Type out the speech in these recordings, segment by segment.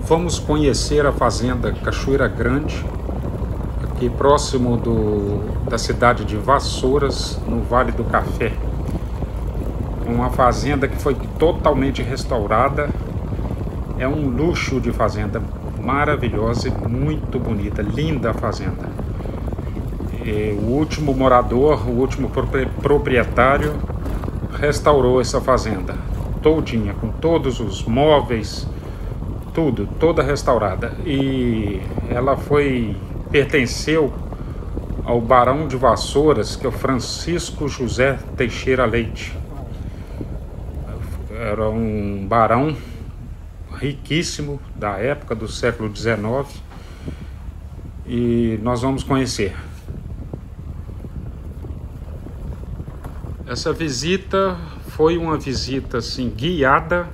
Vamos conhecer a fazenda Cachoeira Grande, aqui próximo da cidade de Vassouras, no Vale do Café. Uma fazenda que foi totalmente restaurada. É um luxo de fazenda, maravilhosa e muito bonita, linda a fazenda. E o último morador, o último proprietário, restaurou essa fazenda todinha, com todos os móveis, tudo, toda restaurada. E ela pertenceu ao Barão de Vassouras, que é o Francisco José Teixeira Leite. Era um barão riquíssimo da época do século XIX, e nós vamos conhecer. Essa visita foi uma visita assim, guiada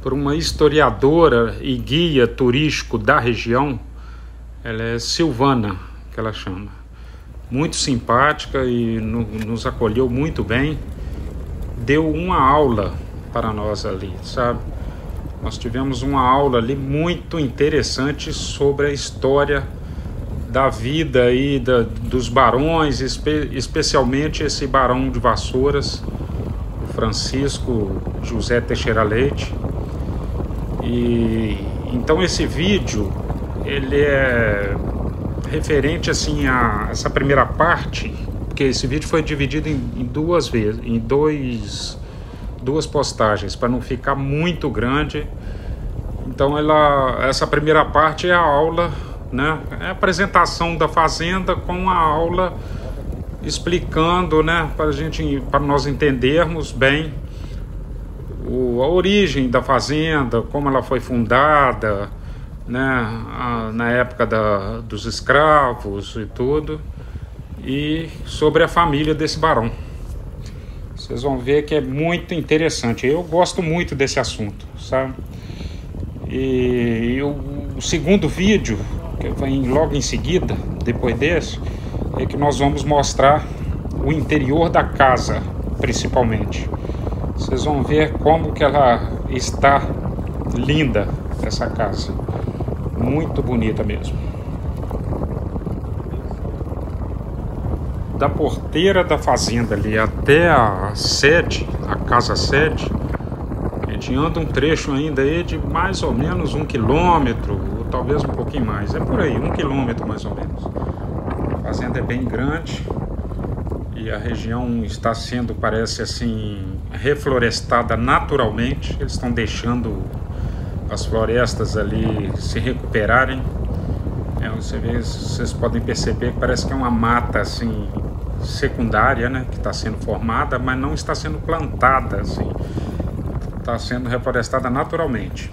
por uma historiadora e guia turístico da região. Ela é Silvana, que ela chama. Muito simpática e nos acolheu muito bem. Deu uma aula para nós ali, sabe? Nós tivemos uma aula ali muito interessante sobre a história da vida aí dos barões, especialmente esse Barão de Vassouras, o Francisco José Teixeira Leite. E então esse vídeo, ele é referente assim a essa primeira parte, porque esse vídeo foi dividido em duas vezes, em duas postagens, para não ficar muito grande. Então essa primeira parte é a aula, né? É a apresentação da fazenda com a aula explicando, né, para nós entendermos bem a origem da fazenda, como ela foi fundada, né, na época dos escravos e tudo, e sobre a família desse barão. Vocês vão ver que é muito interessante. Eu gosto muito desse assunto, sabe? E o segundo vídeo, que vem logo em seguida, depois desse, é que nós vamos mostrar o interior da casa, principalmente. Vocês vão ver como que ela está linda, essa casa. Muito bonita mesmo. Da porteira da fazenda ali até a sede, a casa sede, a gente anda um trecho ainda aí de mais ou menos 1 quilômetro, ou talvez um pouquinho mais. É por aí, 1 quilômetro mais ou menos. A fazenda é bem grande e a região está sendo, parece assim, reflorestada naturalmente. Eles estão deixando as florestas ali se recuperarem. Vocês podem perceber que parece que é uma mata assim secundária, né, que está sendo formada, mas não está sendo plantada assim, está sendo reflorestada naturalmente.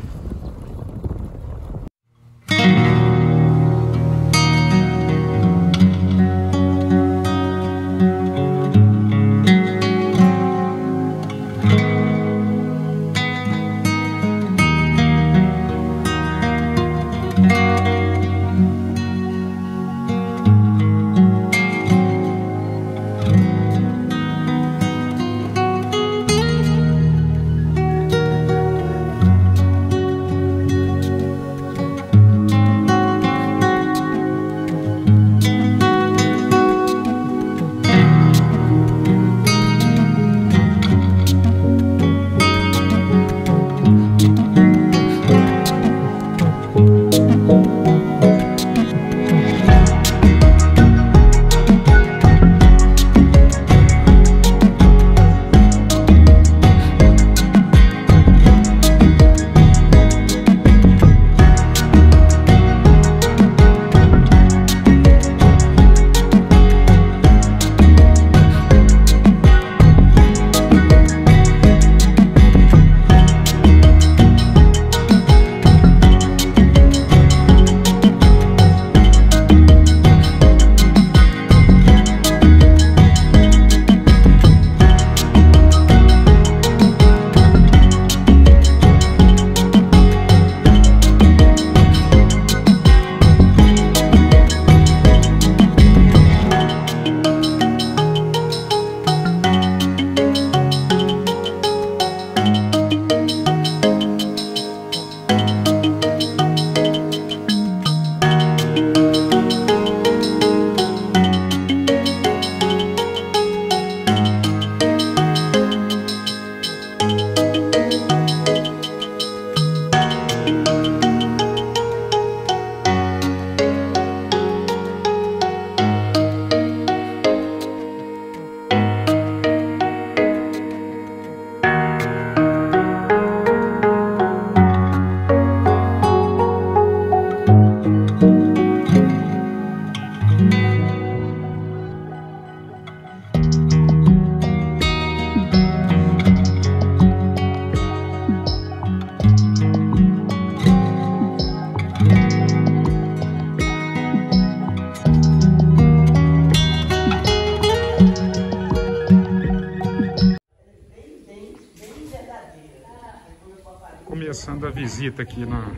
segunda visita aqui na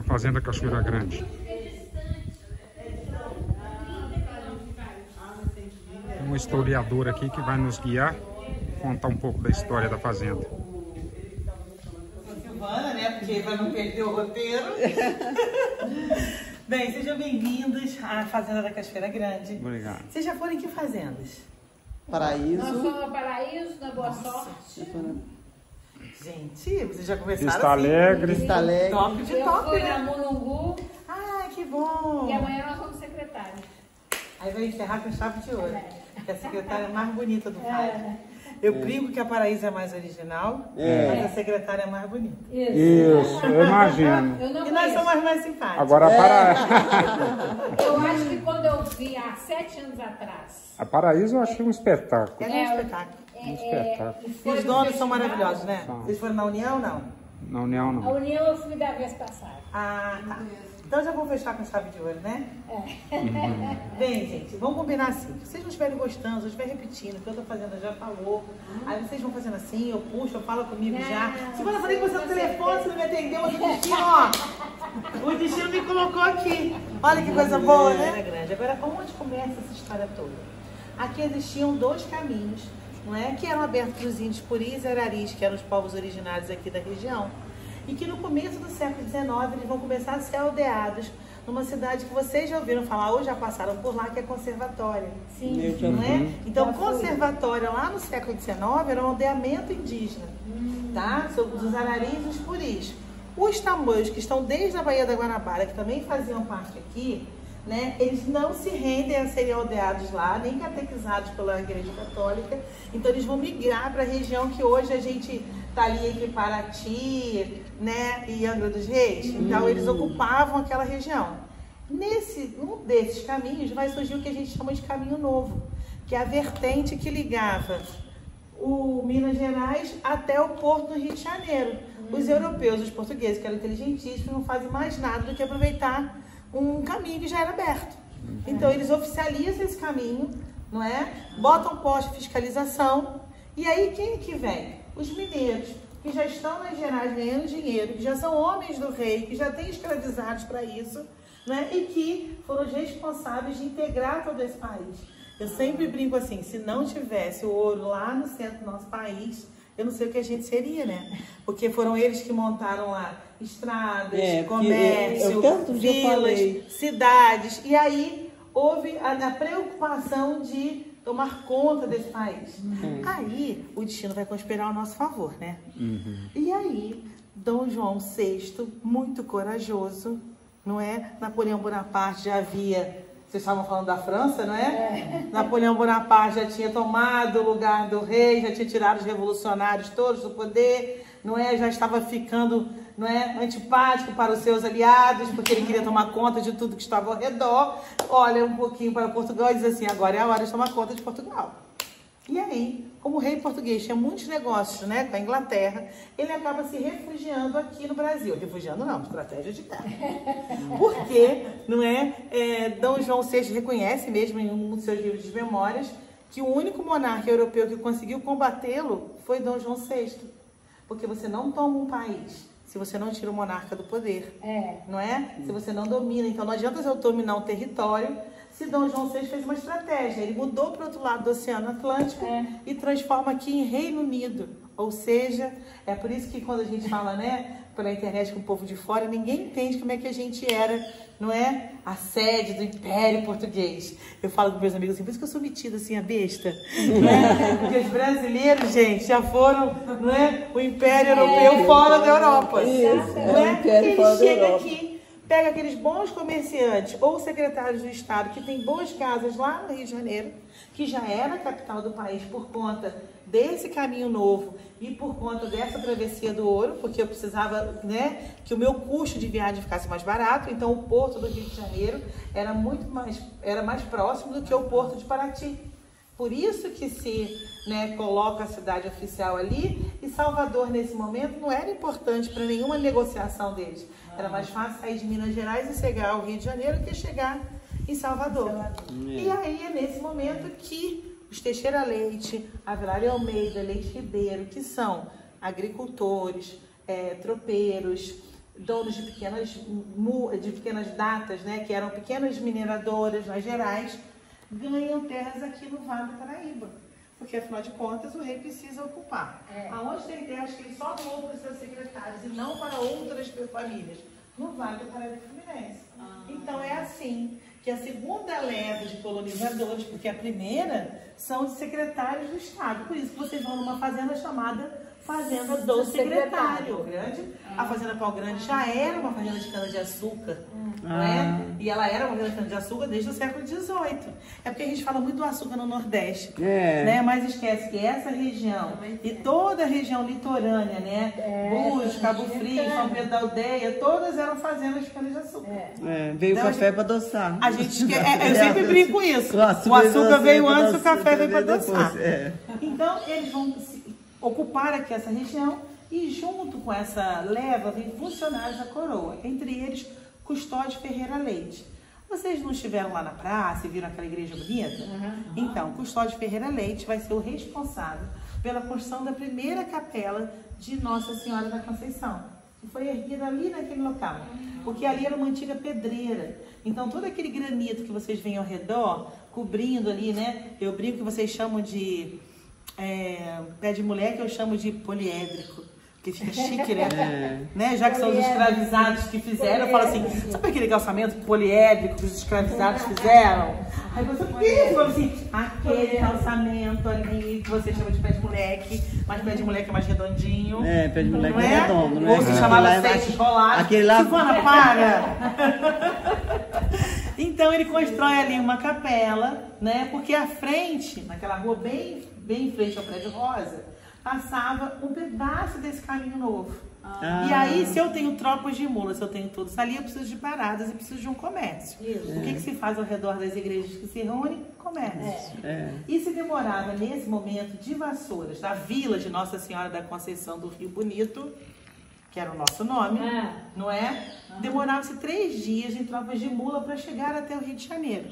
Fazenda Cachoeira Grande. Tem um historiador aqui que vai nos guiar, contar um pouco da história da fazenda. Silvana, né? Porque vai não perder o roteiro. Bem, sejam bem-vindos à Fazenda da Cachoeira Grande. Obrigado. Vocês já foram em que fazendas? Paraíso. Nós fomos a Paraíso, na Boa Sorte. Gente, vocês já começaram Vista Alegre. Vista Alegre. Top de Eu top, fui né? a Mulungu Ah, que bom! e amanhã nós vamos secretária. Aí vai encerrar com chave de ouro. Que é a secretária mais bonita do É. pai. Eu brinco que a Paraíso é mais original, mas a secretária é mais bonita. Isso, eu imagino. Eu não E nós conheço. somos mais simpáticos. Agora Eu acho que quando eu vi há 7 anos atrás. a Paraíso eu achei um espetáculo. É um espetáculo. Um espetáculo. E os donos são maravilhosos, né? São. Vocês foram na União ou não? Na União A não. União eu fui da vez passada. Ah, tá. Então já vamos fechar com chave de ouro, né? É. Bem, gente, vamos combinar assim. Se vocês não estiverem gostando, se eu estiver repetindo, o que eu tô fazendo já falou. Aí vocês vão fazendo assim, eu puxo, eu falo comigo já. Se eu falei com você no telefone, você não me atendeu, mas o destino, ó. O destino me colocou aqui. Olha que coisa boa, né? Grande. Agora, onde começa essa história toda? Aqui existiam 2 caminhos, não é? Que eram abertos para os índios puris e araris, que eram os povos originários aqui da região. E que no começo do século XIX eles vão começar a ser aldeados numa cidade que vocês já ouviram falar ou já passaram por lá, que é Conservatória. Sim. Não é? Então, Já fui. Conservatória lá no século XIX era um aldeamento indígena, tá? Sobre os araris e os puris. Os tamoios, que estão desde a Baía da Guanabara, que também faziam parte aqui, né? Eles não se rendem a serem aldeados lá, nem catequizados pela Igreja Católica. Então, eles vão migrar para a região que hoje a gente está ali entre Paraty, né, e Angra dos Reis. Então, eles ocupavam aquela região. Um desses caminhos vai surgir o que a gente chama de caminho novo, que é a vertente que ligava o Minas Gerais até o porto do Rio de Janeiro. Os europeus, os portugueses, que eram inteligentíssimos, não fazem mais nada do que aproveitar um caminho que já era aberto. Então, eles oficializam esse caminho, não é? Botam posto de fiscalização. E aí, quem que vem? Os mineiros, que já estão nas Gerais ganhando dinheiro, que já são homens do rei, que já têm escravizados para isso, né? E que foram os responsáveis de integrar todo esse país. Eu sempre brinco assim, se não tivesse o ouro lá no centro do nosso país, eu não sei o que a gente seria, né? Porque foram eles que montaram lá estradas, comércio, vilas, cidades. E aí houve a preocupação de tomar conta desse país. Aí o destino vai conspirar ao nosso favor, né? E aí, Dom João VI, muito corajoso, não é? Napoleão Bonaparte já havia... Vocês estavam falando da França, não é? Napoleão Bonaparte já tinha tomado o lugar do rei, já tinha tirado os revolucionários todos do poder, não é? Já estava ficando, não é, antipático para os seus aliados, porque ele queria tomar conta de tudo que estava ao redor. Olha um pouquinho para Portugal e diz assim, agora é a hora de tomar conta de Portugal. E aí, como o rei português tinha muitos negócios, né, com a Inglaterra, ele acaba se refugiando aqui no Brasil. Refugiando não, estratégia de guerra. Porque, não é, Dom João VI reconhece mesmo em um dos seus livros de memórias que o único monarca europeu que conseguiu combatê-lo foi Dom João VI. Porque você não toma um país se você não tira o monarca do poder, não é? Se você não domina. Então não adianta eu dominar um território se Dom João VI fez uma estratégia. Ele mudou para o outro lado do Oceano Atlântico e transforma aqui em Reino Unido. Ou seja, é por isso que quando a gente fala, né, pela internet com o povo de fora, ninguém entende como é que a gente era, não é? A sede do Império Português. Eu falo com meus amigos assim, por isso que eu sou metida assim, a besta. Né? Porque os brasileiros, gente, já foram, não é? O Império Europeu fora da Europa. Isso, não é? o Império fora da Chega Europa. aqui, pega aqueles bons comerciantes ou secretários do Estado que tem boas casas lá no Rio de Janeiro, que já era a capital do país por conta desse caminho novo e por conta dessa travessia do ouro, porque eu precisava, né, que o meu custo de viagem ficasse mais barato. Então o porto do Rio de Janeiro era mais próximo do que o porto de Paraty. Por isso que se, né, coloca a cidade oficial ali, e Salvador nesse momento não era importante para nenhuma negociação deles. Era mais fácil sair de Minas Gerais e chegar ao Rio de Janeiro que chegar em Salvador. E aí é nesse momento que os Teixeira Leite, Avelário Almeida, Leite Ribeiro, que são agricultores, tropeiros, donos de pequenas datas, né, que eram pequenas mineradoras nas Gerais, ganham terras aqui no Vale do Paraíba. Porque, afinal de contas, o rei precisa ocupar. Aonde tem terras que ele só doou para os seus secretários e não para outras famílias? No Vale do Paraíba Fluminense. Então, é assim que a segunda leva de colonizadores, porque a primeira são de secretários do Estado. Por isso que vocês vão numa fazenda chamada Fazenda do Secretário. A Fazenda Pau Grande já era uma fazenda de cana-de-açúcar, não é? E ela era uma fazenda de cana-de-açúcar desde o século XVIII. É porque a gente fala muito do açúcar no Nordeste, né? Mas esquece que essa região e toda a região litorânea, né? Búzios, Cabo Frio, São Pedro da Aldeia, todas eram fazendas de cana-de-açúcar. Veio o café para adoçar. A gente eu sempre brinco isso. O açúcar veio antes, o café veio para adoçar. Então, eles vão ocupar aqui essa região e junto com essa leva vem funcionários da coroa, entre eles Custódio Ferreira Leite. Vocês não estiveram lá na praça e viram aquela igreja bonita? Então, Custódio Ferreira Leite vai ser o responsável pela construção da primeira capela de Nossa Senhora da Conceição, que foi erguida ali naquele local, porque ali era uma antiga pedreira. Então, todo aquele granito que vocês veem ao redor, cobrindo ali, né? Eu brinco que vocês chamam de pé de mulher, que eu chamo de poliédrico, que fica chique, né? Já que são os escravizados que fizeram, eu falo assim, sabe aquele calçamento poliédrico que os escravizados fizeram? Aí você fala assim, aquele calçamento ali que você chama de pé de moleque, mas pé de moleque é mais redondinho. Pé de moleque é redondo, né? Ou se chamava seis enrolados. Aquele lá... Silvana, para! Então ele constrói ali uma capela, né? Porque à frente, naquela rua bem em frente ao Prédio Rosa, passava um pedaço desse caminho novo. E aí, se eu tenho tropas de mulas, se eu tenho todos ali, eu preciso de paradas e preciso de um comércio. O que se faz ao redor das igrejas que se reúnem? Comércio. E se demorava, nesse momento, de Vassouras, da vila de Nossa Senhora da Conceição do Rio Bonito, que era o nosso nome, não é? Demorava-se 3 dias em tropas de mula para chegar até o Rio de Janeiro.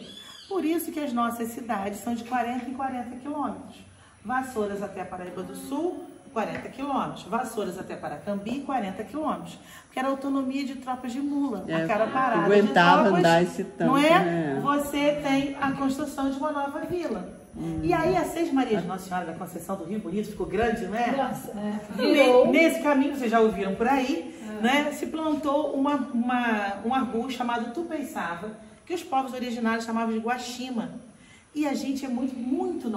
Por isso que as nossas cidades são de 40 em 40 quilômetros. Vassouras até Paraíba do Sul, 40 quilômetros. Vassouras até Paracambi, 40 quilômetros. Porque era autonomia de tropas de mula. A cada parada aguentava de tropas, andar esse tanto, não é? Né? Você tem a construção de uma nova vila. E aí a Seis Marias de Nossa Senhora da Conceição do Rio Bonito ficou grande, não é? Nossa, Nesse caminho, vocês já ouviram por aí, né? Se plantou um arbusto chamado tupeiçava, que os povos originários chamavam de guaxima. E a gente é muito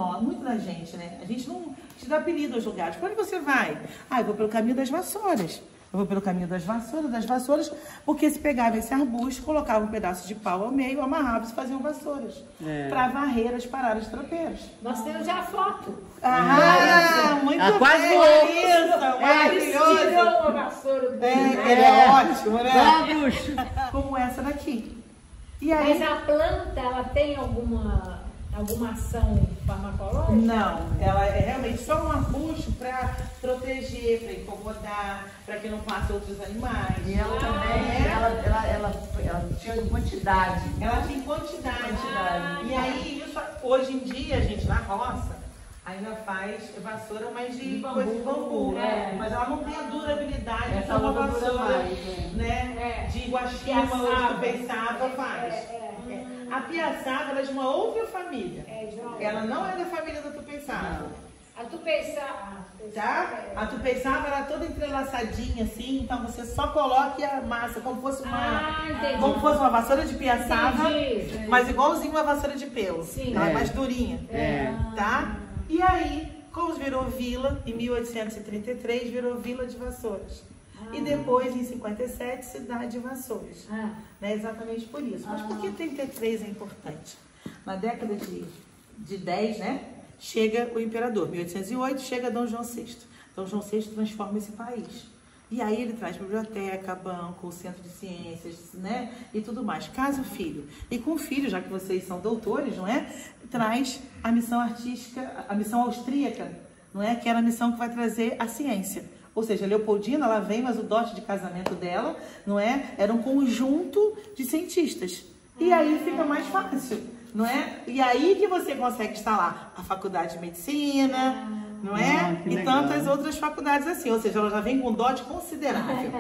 da gente, né? A gente não te dá apelido aos lugares. Para onde você vai? Eu vou pelo caminho das Vassouras. Eu vou pelo caminho das Vassouras, porque se pegava esse arbusto, colocava um pedaço de pau ao meio, amarrava e faziam vassouras. Para varrer as paradas tropeiras. Nós temos já a foto. Muito quase bem, isso, maravilhoso. Eles tiram uma vassoura do é ótimo, né? Como essa daqui. E aí, mas a planta, ela tem alguma ação farmacológica? Não, ela é realmente só um arbusto para proteger, para incomodar, para que não passe outros animais. E ela também, ela tinha quantidade. Ela tem quantidade. E aí, isso, hoje em dia, a gente na roça ainda faz vassoura, mas de coisa de bambu. Mas ela não tem a durabilidade que uma vassoura de guaxima ou de tupeiçava faz. A piaçava ela é de uma outra família. Ela não é da família da tupeiçava. A tupeiçava, A tupeiçava era toda entrelaçadinha assim, então você só coloca a massa como fosse uma vassoura de piaçava, mas igualzinho uma vassoura de pelo, mais durinha, tá? E aí, como virou vila, em 1833 virou Vila de Vassouras. E depois, em 57, cidade de Vassouras. Exatamente por isso. Mas por que 33 é importante? Na década de 10, né? Chega o imperador. 1808, chega Dom João VI. Dom João VI transforma esse país. E aí ele traz biblioteca, banco, centro de ciências, né? E tudo mais. Casa o filho. E com o filho, já que vocês são doutores, não é? Traz a missão artística, a missão austríaca, não é? Que era a missão que vai trazer a ciência. Ou seja, a Leopoldina, ela vem, mas o dote de casamento dela, não é? Era um conjunto de cientistas. E aí fica mais fácil, não é? E aí que você consegue instalar a faculdade de medicina, não é? E tantas outras faculdades assim, ou seja, ela já vem com dote considerável.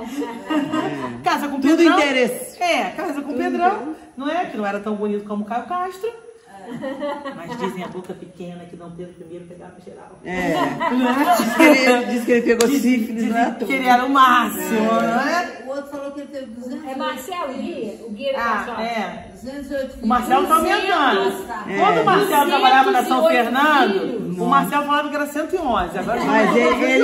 Casa com Tudo Pedrão. interesse. Casa com Pedrão, não é? Que não era tão bonito como Caio Castro. Mas dizem a boca pequena que Dom Pedro I pegava geral. Diz que ele pegou sífilis, né? Que ele era o máximo, não é? O outro falou que ele teve 200. É Marcelo Guia, o Guia da Sorte. 208 filhos. O Marcelo tá aumentando. Quando o Marcelo trabalhava na São Fernando, o Marcelo falava que era 111. Agora Mas ele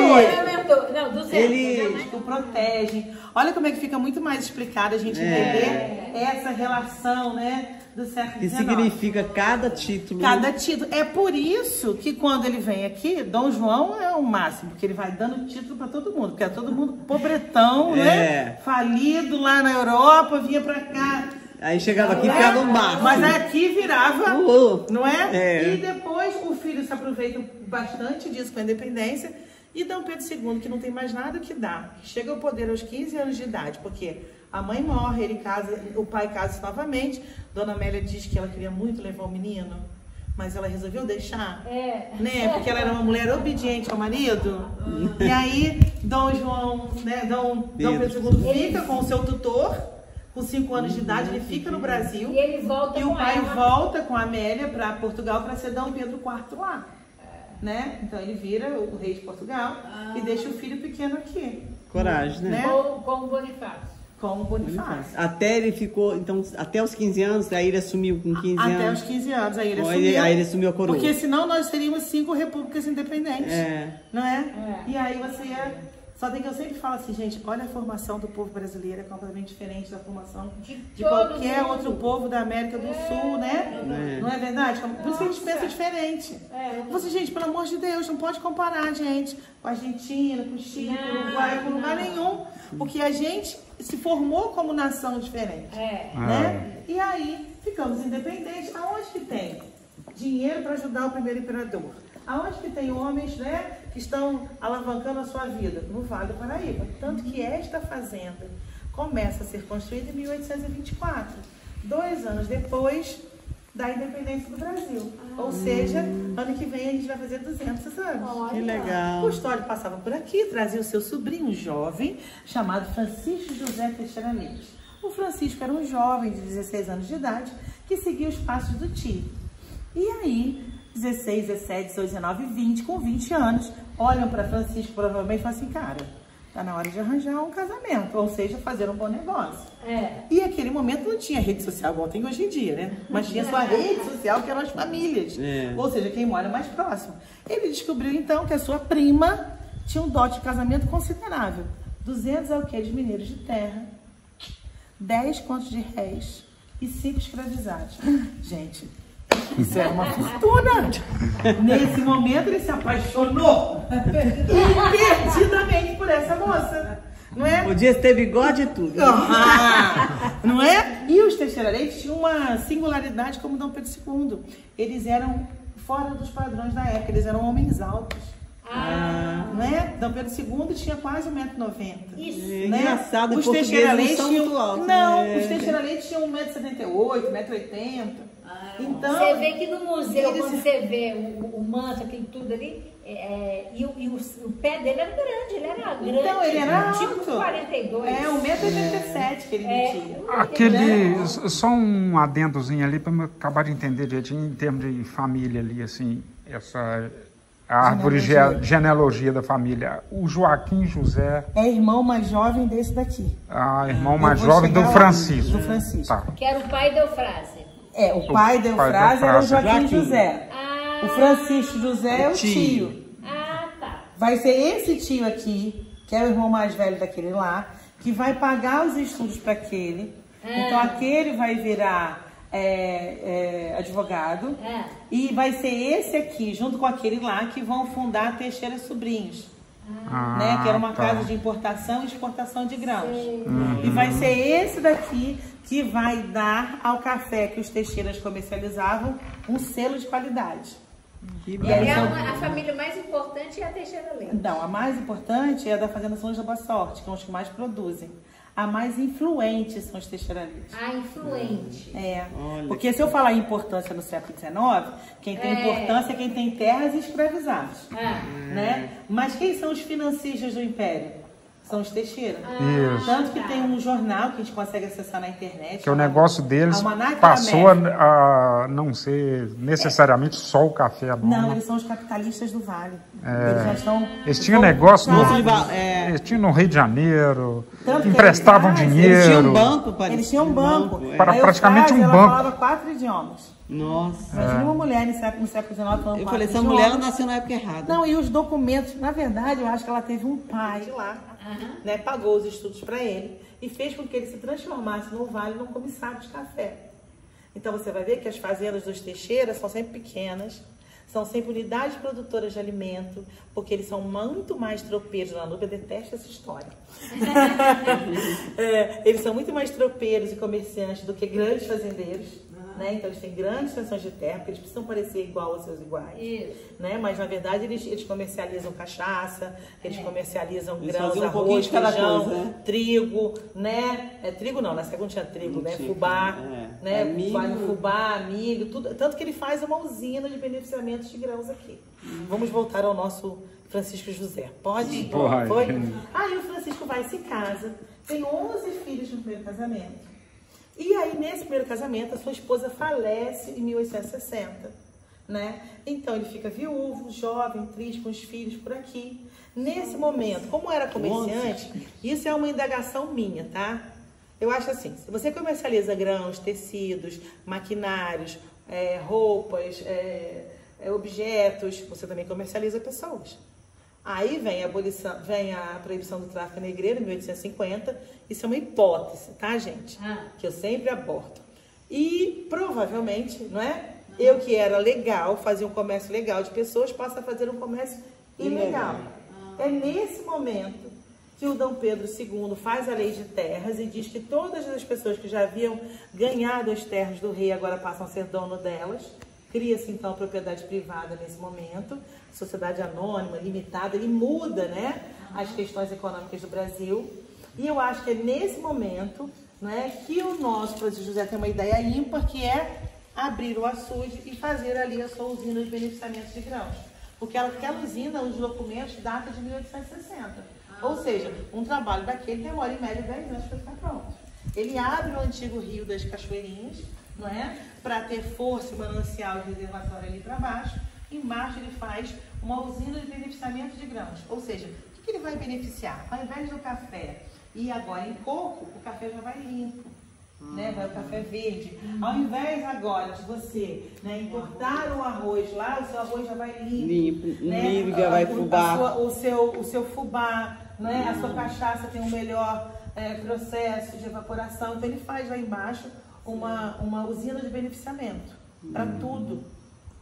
Não, 200. eles que o protegem. Olha como é que fica muito mais explicado a gente entender essa relação, né, do século XIX. Que significa cada título. Cada título. É por isso que quando ele vem aqui, Dom João é o máximo, porque ele vai dando título para todo mundo, porque é todo mundo pobretão, né? Falido lá na Europa, vinha para cá. Aí chegava aqui e ficava no máximo. Mas aqui virava, não é? E depois o filho se aproveita bastante disso com a independência. E Dom Pedro II, que não tem mais nada que dar, chega ao poder aos 15 anos de idade, porque a mãe morre, ele casa, o pai casa novamente. Dona Amélia diz que ela queria muito levar o menino, mas ela resolveu deixar, né? Porque ela era uma mulher obediente ao marido. E aí Dom João, né? Dom Pedro II fica com o seu tutor, com 5 anos de idade, ele fica no Brasil. E ele volta e o pai volta com a Amélia para Portugal para ser Dom Pedro IV lá. Né? Então ele vira o rei de Portugal e deixa o filho pequeno aqui. Coragem, né? Com o Bonifácio. Com o Bonifácio. Até ele ficou, então, até os 15 anos, aí ele assumiu com 15 anos. Até os 15 anos, aí ele assumiu. Aí ele assumiu a coroa. Porque senão nós teríamos 5 repúblicas independentes. Não é? E aí você ia... Só tem que eu sempre falo assim, gente, olha a formação do povo brasileiro, é completamente diferente da formação de qualquer outro povo da América do Sul, né? Não é verdade? Por isso que a gente pensa diferente. Você, gente, pelo amor de Deus, não pode comparar, gente, com a Argentina, com o Chile, com o Uruguai, com lugar nenhum. Porque a gente se formou como nação diferente. Né? E aí, ficamos independentes. Aonde que tem dinheiro para ajudar o primeiro imperador? Aonde que tem homens, né, que estão alavancando a sua vida? No Vale do Paraíba. Tanto que esta fazenda começa a ser construída em 1824, 2 anos depois da independência do Brasil. Ou seja, ano que vem a gente vai fazer 200 anos. Que legal. O Custódio passava por aqui, trazia o seu sobrinho jovem, chamado Francisco José Teixeira Leite. O Francisco era um jovem de 16 anos de idade que seguia os passos do tio. E aí... 16, 17, 18, 19, 20, com 20 anos, olham para Francisco provavelmente e falam assim, cara, tá na hora de arranjar um casamento, ou seja, fazer um bom negócio. E naquele momento não tinha rede social igual tem hoje em dia, né? Mas tinha sua rede social, que eram as famílias, ou seja, quem mora mais próximo. Ele descobriu então que a sua prima tinha um dote de casamento considerável, 200 alqueires mineiros de terra, 10 contos de réis e 5 escravizados. Gente... Isso era uma fortuna. Nesse momento ele se apaixonou perdidamente por essa moça. Não é? Podia ter bigode e tudo. Não é? E os Teixeira Leite tinham uma singularidade como Dom Pedro II. Eles eram fora dos padrões da época, eles eram homens altos. Não é? Dom Pedro II tinha quase 1,90 m. Isso. Né? Engraçado, os Teixeira Leite tinham... altos. Não, os Teixeira Leite tinham 1,78 m, 1,80 m. Então, você vê que no museu, quando você vê o manto, aquilo tudo ali, e o pé dele era grande, ele era grande. Então, ele era tipo alto. 42. 1,87 m que ele media. Aquele, só um adendozinho ali para eu acabar de entender direitinho em termos de família ali, assim, essa árvore genealogia da família. O Joaquim José... É irmão mais jovem desse daqui. Irmão mais jovem do Francisco. Do Francisco. Tá. Que era o pai de Eufrásia. O pai de Eufrásia era o Joaquim José. O Francisco José é o tio. Tá. Vai ser esse tio aqui, que é o irmão mais velho daquele lá, que vai pagar os estudos para aquele. Então aquele vai virar advogado. E vai ser esse aqui, junto com aquele lá, que vão fundar a Teixeira Sobrinhos. Né, que era uma casa de importação e exportação de grãos. E vai ser esse daqui que vai dar ao café que os Teixeiras comercializavam um selo de qualidade. A família mais importante é a Teixeira Leite. Não, a mais importante é a da Fazenda São Luís da Boa Sorte, que são os que mais produzem. a mais influente são os Teixeira-Liz. Ah, influente. Olha. Porque se eu falar em importância no século XIX, quem tem importância é quem tem terras escravizadas, né? Mas quem são os financistas do Império? São os Teixeira. Isso. Tanto que tem um jornal que a gente consegue acessar na internet. Que o negócio deles Almanac passou da América. a não ser necessariamente só o café. Não, eles são os capitalistas do Vale. Eles já estão... Eles tinham negócio no, É. eles tinham no Rio de Janeiro, Tanto que emprestavam eles dinheiro. Eles tinham um banco, parece. Eles tinham um banco. Para A praticamente Eufrásia, um ela banco. falava 4 idiomas. Nossa. Imagina uma mulher no século XIX falando 4 Eu falei, essa idiomas. mulher nasceu na época errada. Não, e os documentos, na verdade, eu acho que ela teve um pai lá, né, pagou os estudos para ele e fez com que ele se transformasse no Vale num comissário de café. Então você vai ver que as fazendas dos Teixeira são sempre pequenas, são sempre unidades produtoras de alimento, porque eles são muito mais tropeiros. A Nubia detesta essa história. Eles são muito mais tropeiros e comerciantes do que grandes fazendeiros. Né? Então eles têm grandes extensões de terra, porque eles precisam parecer igual aos seus iguais. Né? Mas na verdade eles comercializam cachaça, eles comercializam Eles grãos, faziam um pouquinho arroz, de cada feijão, coisa, né? trigo, né? Trigo não, nessa época não tinha trigo, né? tinha. Fubá, né? Milho. Fubá, milho, tudo. Tanto que ele faz uma usina de beneficiamento de grãos aqui. Vamos voltar ao nosso Francisco José. Pode? Pode. Foi? Aí o Francisco vai e se casa, tem 11 filhos no primeiro casamento. E aí, nesse primeiro casamento, a sua esposa falece em 1860, né? Então, ele fica viúvo, jovem, triste, com os filhos por aqui. Nesse momento, como era comerciante, isso é uma indagação minha, tá? Eu acho assim, se você comercializa grãos, tecidos, maquinários, roupas, objetos, você também comercializa pessoas. Aí vem a proibição do tráfico negreiro, em 1850. Isso é uma hipótese, tá, gente? Que eu sempre abordo. E, provavelmente, não é? Eu que era legal, fazia um comércio legal de pessoas, passa a fazer um comércio ilegal. É nesse momento que o Dom Pedro II faz a lei de terras e diz que todas as pessoas que já haviam ganhado as terras do rei agora passam a ser dono delas. Cria-se, então, a propriedade privada nesse momento, sociedade anônima, limitada, ele muda, né, as questões econômicas do Brasil. E eu acho que é nesse momento, né, que o nosso Francisco José tem uma ideia ímpar, que é abrir o açude e fazer ali a sua usina de beneficiamento de grãos. Porque aquela usina, os documentos, data de 1860. Ou seja, um trabalho daquele demora em média 10 anos para ficar pronto. Ele abre o antigo rio das Cachoeirinhas, não é? Para ter força e manancial de reservatório ali para baixo. Embaixo ele faz uma usina de beneficiamento de grãos. Ou seja, o que ele vai beneficiar? Ao invés do café e agora em coco, o café já vai limpo, né? Vai o café verde. Ao invés agora de você, né, importar o arroz lá, o seu arroz já vai limpo. O né? milho já vai fubá. O seu fubá, né? A sua cachaça tem um melhor processo de evaporação. Então ele faz lá embaixo uma usina de beneficiamento para tudo.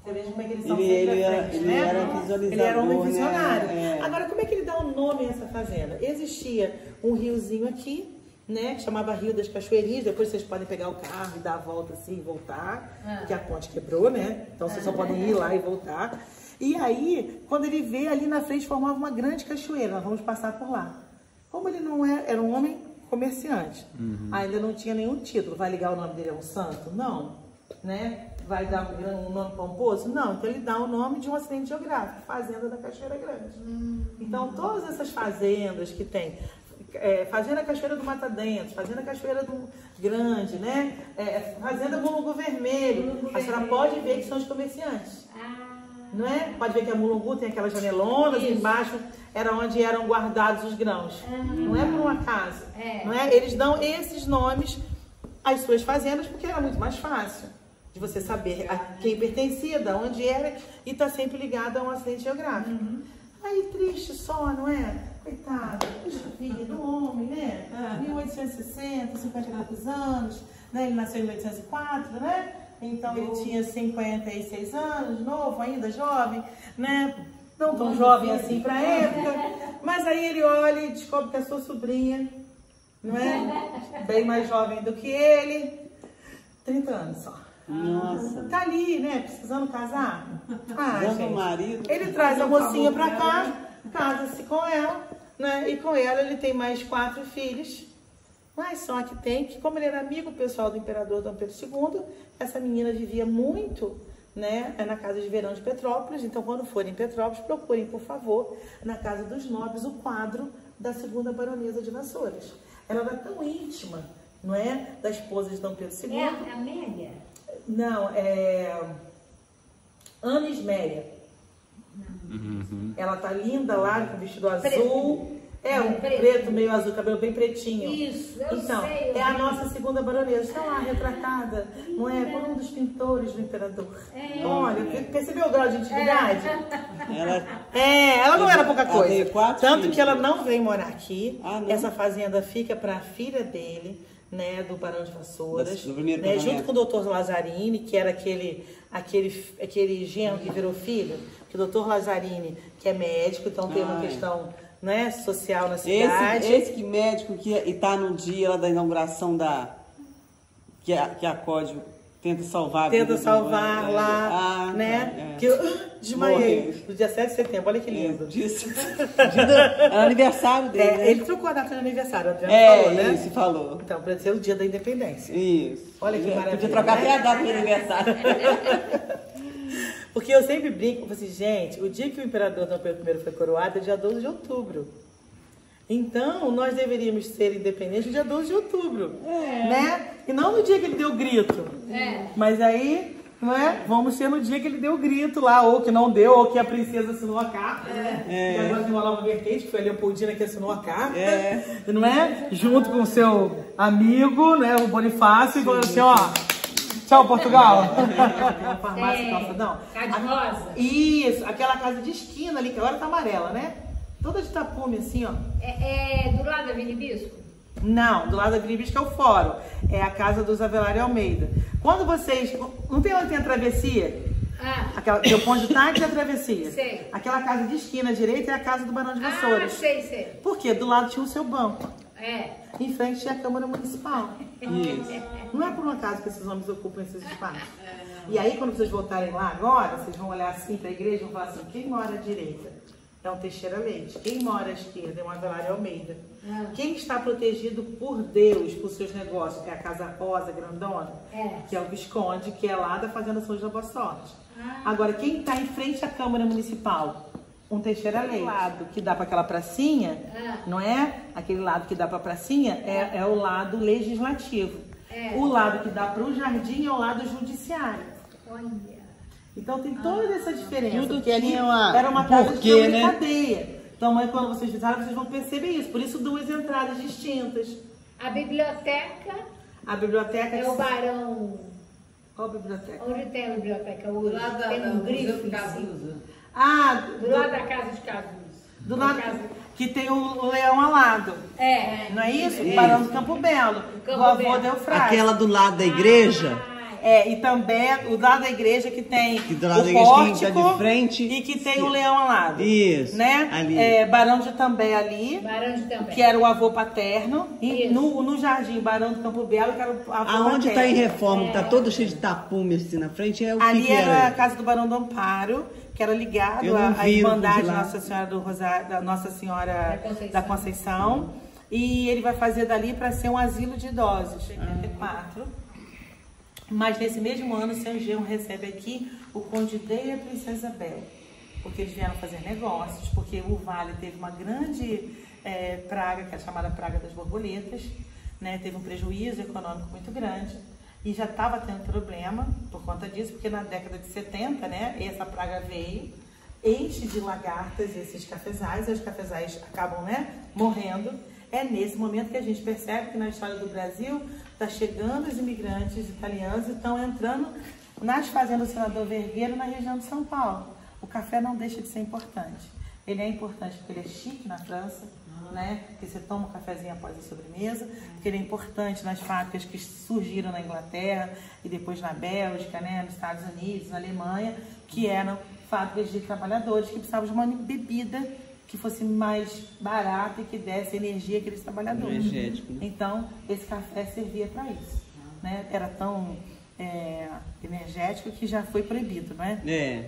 Você veja como é que eles são sempre à frente, né? Era visualizador, ele era um visionário. né? Agora, como é que ele dá o nome a essa fazenda? Existia um riozinho aqui, né, que chamava Rio das Cachoeirinhas. Depois vocês podem pegar o carro e dar a volta assim e voltar, porque a ponte quebrou, né? Então vocês só podem ir lá e voltar. E aí, quando ele vê ali na frente, formava uma grande cachoeira. Nós vamos passar por lá. Como ele não era um homem comerciante, ainda não tinha nenhum título. Vai ligar o nome dele a um santo? Não. Né? Vai dar um nome pomposo? Não. Então ele dá o nome de um acidente geográfico, Fazenda da Cachoeira Grande. Então todas essas fazendas que tem, Fazenda Cachoeira do Mata Dentro, Fazenda Cachoeira do Grande, né? Fazenda Mulungu Vermelho, a senhora pode ver que são os comerciantes. Não é? Pode ver que a Mulungu tem aquelas janelonas, embaixo era onde eram guardados os grãos. Não é por um acaso. Não é? Eles dão esses nomes às suas fazendas porque era muito mais fácil de você saber a quem pertencia, de onde era, e está sempre ligado a um acidente geográfico. Aí triste só, não é? Coitado, puxa vida, do homem, né? 1860, 50 e poucos anos, né? Ele nasceu em 1804, né? Então ele tinha 56 anos, novo ainda, jovem, né? Não tão jovem assim para a época, mas aí ele olha e descobre que a sua sobrinha, não é? Bem mais jovem do que ele, 30 anos só. Nossa. Tá ali, né? Precisando casar. Dando marido. Ele traz a mocinha pra cá, casa-se com ela, né? E com ela ele tem mais 4 filhos, Mas só que tem que, como ele era amigo pessoal do imperador Dom Pedro II, essa menina vivia muito, né, na casa de verão de Petrópolis. Então, quando forem em Petrópolis, procurem, por favor, na Casa dos Nobres, o quadro da segunda baronesa de Vassouras. Ela era tão íntima, não é, da esposa de Dom Pedro II. É a Amélia? Não, é Ana Isméia. Ela tá linda lá, com vestido azul. Um preto, meio azul, cabelo bem pretinho. Isso, eu então, sei. É a nossa segunda baronesa. Está lá, retratada, não é? Por um dos pintores do imperador. Olha, percebeu o grau de intimidade? Ela não era pouca coisa. Tanto que ela não veio morar aqui. Essa fazenda fica para a filha dele, né, do Barão de Vassouras, né, junto com o doutor Lazzarini, que era aquele genro que virou filho, que o doutor Lazzarini, que é médico, então tem uma questão, né, social na cidade. Esse que médico que está no dia lá da inauguração que a Código tenta salvar lá, né? Que eu desmaiei no dia 7 de setembro, olha que lindo. Era aniversário dele, né? Ele trocou a data de aniversário, o Adriano falou, né? Isso, falou. Então, para ser o dia da independência. Isso. Olha que maravilha. Podia trocar até a data do aniversário. Porque eu sempre brinco, eu assim, gente, o dia que o imperador Dom Pedro I foi coroado é dia 12 de outubro. Então, nós deveríamos ser independentes no dia 12 de outubro, né? E não no dia que ele deu o grito. Mas aí, não é? Vamos ser no dia que ele deu o grito lá, ou que não deu, ou que a princesa assinou a carta, né? E agora tem uma nova vertente, que foi a Leopoldina que assinou a carta, não é? Junto com o seu amigo, né, o Bonifácio, e falou assim, ó... Tchau, Portugal! Aquela farmácia calçadão. Rosa. Isso, aquela casa de esquina ali, que agora tá amarela, né? Toda de tapume, assim, ó. É do lado da Avenida Hibisco? Não, do lado da Avenida Hibisco é o fórum. É a casa dos Avelário Almeida. Quando vocês... Não tem onde tem a travessia? Tem o ponto de táxi e a travessia. Sei. Aquela casa de esquina à direita é a casa do Barão de Vassouras. Sei. Por quê? Do lado tinha o seu banco. Em frente tinha a Câmara Municipal. Isso. Não é por um acaso que esses homens ocupam esses espaços. E aí, quando vocês voltarem lá agora, vocês vão olhar assim para a igreja e vão falar assim, quem mora à direita? É um Teixeira Leite. Quem mora à esquerda é um Avelário Almeida. Quem está protegido por Deus, por seus negócios, é a Casa Rosa, grandona, que é o Visconde, que é lá da Fazenda São José da Boa Sorte. Agora, quem está em frente à Câmara Municipal? Um Teixeira Leite. O lado que dá para aquela pracinha, não é? Aquele lado que dá para a pracinha é o lado legislativo. O lado que dá para o jardim é o lado judiciário. Olha. Então tem toda essa diferença. Tudo porque ali tinha era uma casa de câmara né? e cadeia. Então, quando vocês visitaram, vocês vão perceber isso. Por isso, duas entradas distintas. A biblioteca é o Barão... Qual biblioteca? Onde tem a biblioteca hoje? Do lado tem um grifo de Cazuza. Do lado da casa de Cazuza. Do lado que tem o leão alado. Não é isso? O Barão do Campo Belo. O avô Delfrade. Aquela do lado da igreja. E também o lado da igreja que tem o pórtico de frente, e que tem o leão alado. Isso. Né? Ali. Barão de També ali. Barão de També. Que era o avô paterno. E no jardim Barão do Campo Belo, que era o avô Aonde paterno. está em reforma, que está todo cheio de tapume assim na frente, é o ali que era a casa do Barão do Amparo, que era ligado à Irmandade Nossa Senhora do Rosário, da Nossa Senhora da Conceição. E ele vai fazer dali para ser um asilo de idosos, em 84. Mas nesse mesmo ano, o São Jean recebe aqui o Conde Day e a Princesa Isabel, porque eles vieram fazer negócios, porque o Vale teve uma grande praga, que é a chamada praga das borboletas, né? Teve um prejuízo econômico muito grande e já estava tendo problema por conta disso, porque na década de 70, né, essa praga veio, enche de lagartas esses cafezais, e os cafezais acabam, né, morrendo. É nesse momento que a gente percebe que na história do Brasil está chegando os imigrantes italianos e estão entrando nas fazendas do Senador Vergueiro, na região de São Paulo. O café não deixa de ser importante. Ele é importante porque ele é chique na França, né? Porque você toma um cafezinho após a sobremesa, porque ele é importante nas fábricas que surgiram na Inglaterra e depois na Bélgica, né? Nos Estados Unidos, na Alemanha, que eram fábricas de trabalhadores que precisavam de uma bebida que fosse mais barata e que desse energia àqueles trabalhadores. Energético, né? Então, esse café servia para isso, né? Era tão energético que já foi proibido, né?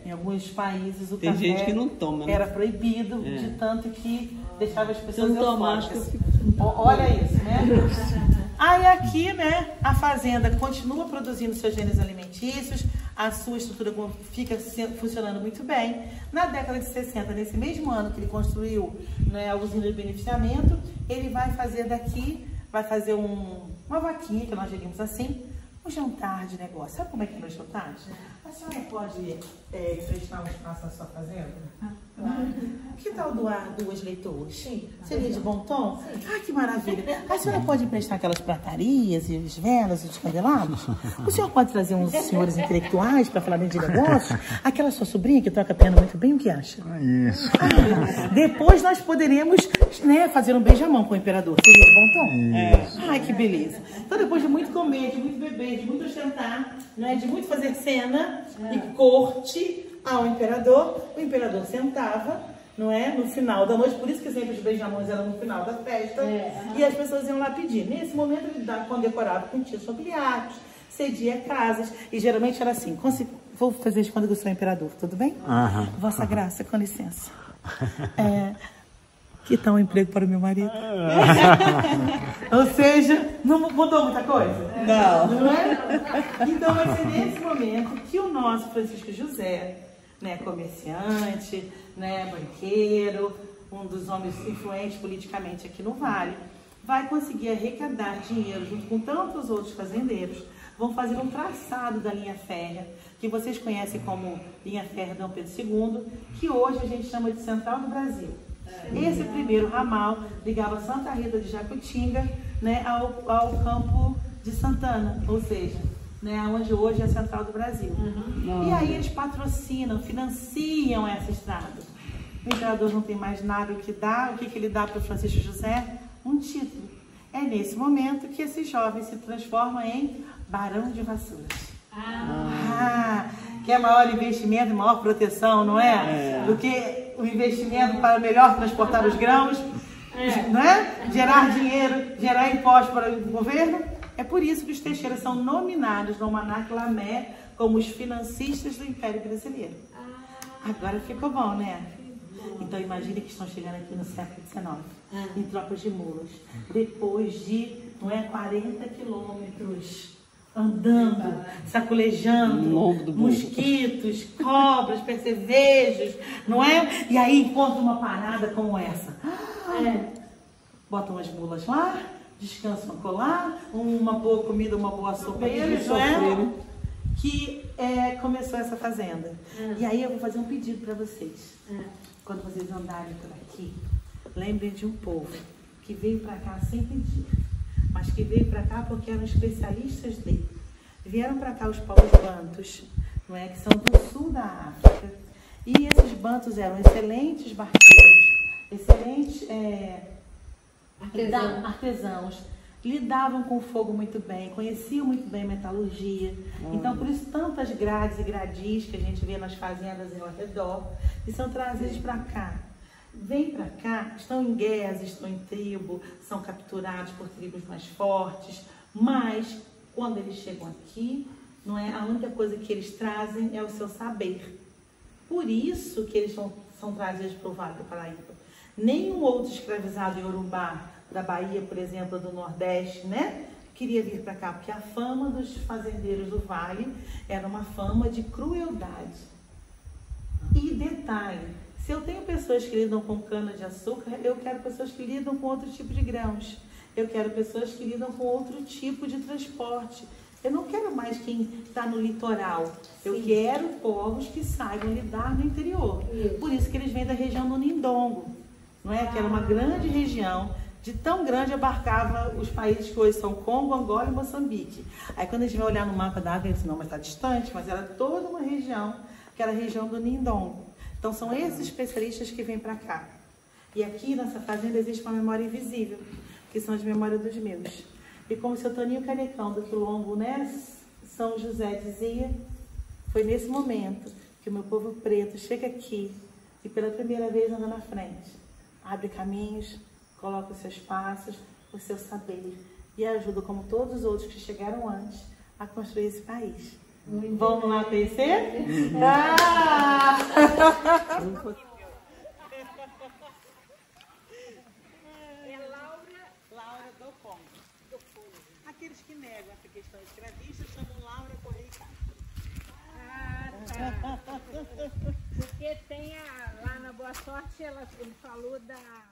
Em alguns países o Tem café gente que não toma, né? era proibido, de tanto que deixava as pessoas Se eu não tomar, eufóricas. acho que eu fico... Olha isso, né? Aí aqui, né, a fazenda continua produzindo seus gêneros alimentícios, a sua estrutura fica funcionando muito bem. Na década de 60, nesse mesmo ano que ele construiu, né, a usina de beneficiamento, ele vai fazer daqui, vai fazer uma vaquinha, que nós diríamos assim, um jantar de negócio. Sabe como é que é no jantar? A senhora pode emprestar um espaço na sua fazenda? Que tal doar 2 leitoas? Sim. Seria de bom tom? Sim. Ah, que maravilha. A senhora pode emprestar aquelas pratarias e as velas e os candelabros? O senhor pode trazer uns senhores intelectuais para falar de negócio? Aquela sua sobrinha que toca piano muito bem, o que acha? Isso. Depois nós poderemos, né, fazer um beijamão com o imperador. Seria de bom tom? Isso. Ai, que beleza. Então, depois de muito comer, de muito beber, de muito jantar, né, de muito fazer cena e corte ao imperador, o imperador sentava, não é, no final da noite, por isso que sempre os beijamões eram no final da festa, e as pessoas iam lá pedir. Nesse momento ele condecorava com títulos nobiliários, cedia casas, e geralmente era assim, vou fazer de conta que eu sou imperador, tudo bem? Vossa Graça, com licença. Que tal um emprego para o meu marido? Ou seja, não mudou muita coisa? Não é? Então vai ser nesse momento que o nosso Francisco José, né, comerciante, né, banqueiro, um dos homens influentes politicamente aqui no Vale, vai conseguir arrecadar dinheiro junto com tantos outros fazendeiros, vão fazer um traçado da linha férrea, que vocês conhecem como linha férrea Dom Pedro II, que hoje a gente chama de Central do Brasil. Esse primeiro ramal ligava Santa Rita de Jacutinga, né, ao campo de Santana, ou seja, né, onde hoje é a Central do Brasil. E aí eles patrocinam, financiam essa estrada. O imperador não tem mais nada o que dar. O que ele dá para o Francisco José? Um título. É nesse momento que esse jovem se transforma em Barão de Vassouras. Que é maior investimento e maior proteção, não é? Do que o investimento para melhor transportar os grãos, não é? Gerar dinheiro, gerar impostos para o governo. É por isso que os Teixeiras são nominados no Almanac Lamé como os financistas do Império Brasileiro. Agora ficou bom, né? Então imagine que estão chegando aqui no século XIX, em tropas de mulas, depois de, não é, 40 quilômetros andando, sacolejando, mosquitos, cobras, percevejos, não é? E aí encontra uma parada como essa. Botam as mulas lá, descansam colar, uma boa comida, uma boa sopa, não é? Que começou essa fazenda. E aí eu vou fazer um pedido para vocês. Quando vocês andarem por aqui, lembrem de um povo que veio para cá sem pedir, mas que veio para cá porque eram especialistas dele. Vieram para cá os povos bantus, não é? Que são do sul da África. E esses bantus eram excelentes barqueiros, excelentes artesãos, lidavam com o fogo muito bem, conheciam muito bem metalurgia. Então, por isso, tantas grades e gradis que a gente vê nas fazendas ao redor, que são trazidos para cá. Vêm para cá, estão em guerras, estão em tribo, são capturados por tribos mais fortes, mas quando eles chegam aqui, não é, a única coisa que eles trazem é o seu saber. Por isso que eles são trazidos para o Vale do Paraíba. Nenhum outro escravizado iorubá da Bahia, por exemplo, do Nordeste, né, queria vir para cá, porque a fama dos fazendeiros do Vale era uma fama de crueldade. E detalhe, se eu tenho pessoas que lidam com cana-de-açúcar, eu quero pessoas que lidam com outro tipo de grãos. Eu quero pessoas que lidam com outro tipo de transporte. Eu não quero mais quem está no litoral. Eu quero povos que saibam lidar no interior. Por isso que eles vêm da região do Nindongo, não é? Que era uma grande região, de tão grande abarcava os países que hoje são Congo, Angola e Moçambique. Aí quando a gente vai olhar no mapa da África, a gente diz, não, mas está distante, mas era toda uma região, que era a região do Nindongo. Então são esses especialistas que vêm para cá. E aqui nessa fazenda existe uma memória invisível, que são as memórias dos meus. E como o seu Toninho Carecão do Quilombo, né, São José dizia, foi nesse momento que o meu povo preto chega aqui e pela primeira vez anda na frente, abre caminhos, coloca os seus passos, o seu saber e ajuda, como todos os outros que chegaram antes, a construir esse país. Vamos lá conhecer? É Laura do Congo. aqueles que negam essa questão escravista chamam Laura Correia Castro. Ah, tá. Porque tem lá na Boa Sorte, ele falou da